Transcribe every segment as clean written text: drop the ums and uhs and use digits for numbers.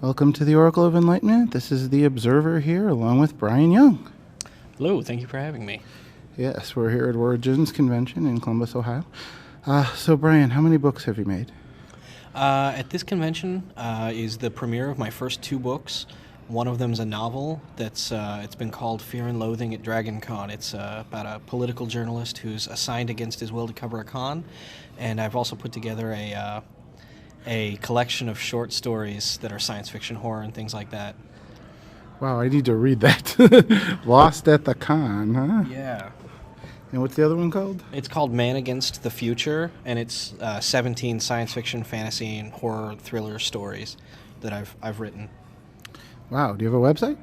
Welcome to the Oracle of Enlightenment. This is the Observer here, along with Bryan Young. Hello, thank you for having me. Yes, we're here at Origins Convention in Columbus, Ohio. So, Bryan, how many books have you made? At this convention is the premiere of my first two books. One of them is a novel that's it's been called Fear and Loathing at Dragon Con. It's about a political journalist who's assigned against his will to cover a con, and I've also put together a collection of short stories that are science fiction, horror, and things like that. Wow, I need to read that. Lost at the Con, huh? Yeah. And what's the other one called? It's called Man Against the Future, and it's 17 science fiction, fantasy, and horror thriller stories that I've written. Wow, do you have a website?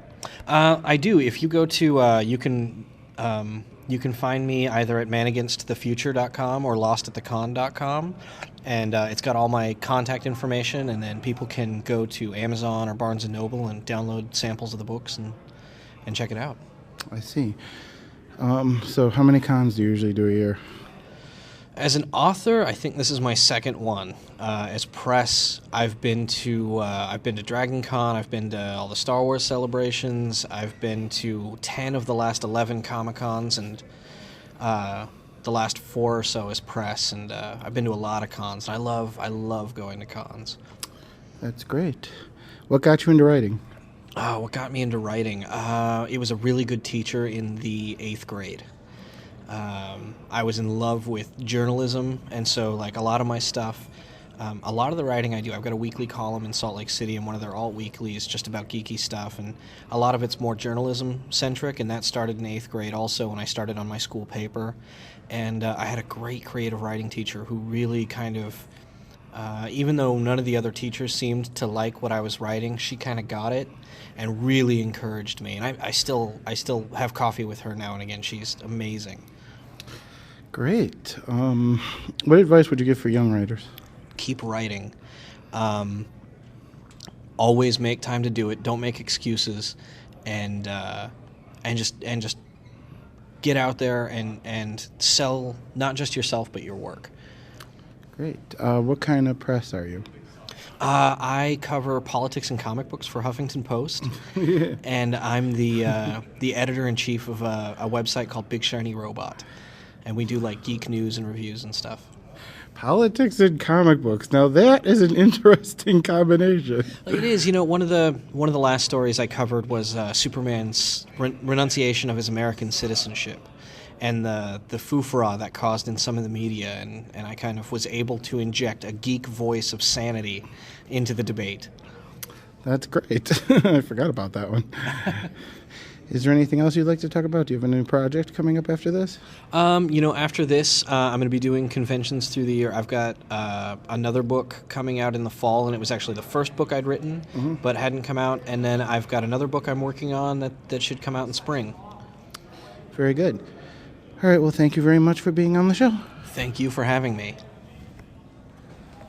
I do. If you go to, you can find me either at managainstthefuture.com or lostathecon.com, and it's got all my contact information, and then people can go to Amazon or Barnes & Noble and download samples of the books and check it out. I see. So how many cons do you usually do a year? As an author, I think this is my second one. As press, I've been to Dragon Con, I've been to all the Star Wars celebrations, I've been to 10 of the last 11 Comic-Cons, and the last 4 or so as press, and I've been to a lot of cons. And I love going to cons. That's great. What got you into writing? What got me into writing? It was a really good teacher in the 8th grade. I was in love with journalism, and so like a lot of my stuff, a lot of the writing I do, I've got a weekly column in Salt Lake City, and one of their alt-weeklies just about geeky stuff, and a lot of it's more journalism-centric, and that started in 8th grade also when I started on my school paper. And I had a great creative writing teacher who really kind of, even though none of the other teachers seemed to like what I was writing, she kind of got it and really encouraged me. And I still have coffee with her now and again. She's amazing. Great. What advice would you give for young writers? Keep writing. Always make time to do it. Don't make excuses, and just get out there and sell not just yourself but your work. Great. What kind of press are you? I cover politics and comic books for Huffington Post, Yeah. and I'm the editor-in-chief of a website called Big Shiny Robot, and we do like geek news and reviews and stuff. Politics and comic books. Now that is an interesting combination. It is. You know, one of the last stories I covered was Superman's renunciation of his American citizenship, and the foofara that caused in some of the media, and I kind of was able to inject a geek voice of sanity into the debate. That's great. I forgot about that one. Is there anything else you'd like to talk about? Do you have a new project coming up after this? After this, I'm going to be doing conventions through the year. I've got another book coming out in the fall, and it was actually the first book I'd written, but hadn't come out. And then I've got another book I'm working on that should come out in spring. Very good. All right, well, thank you very much for being on the show. Thank you for having me.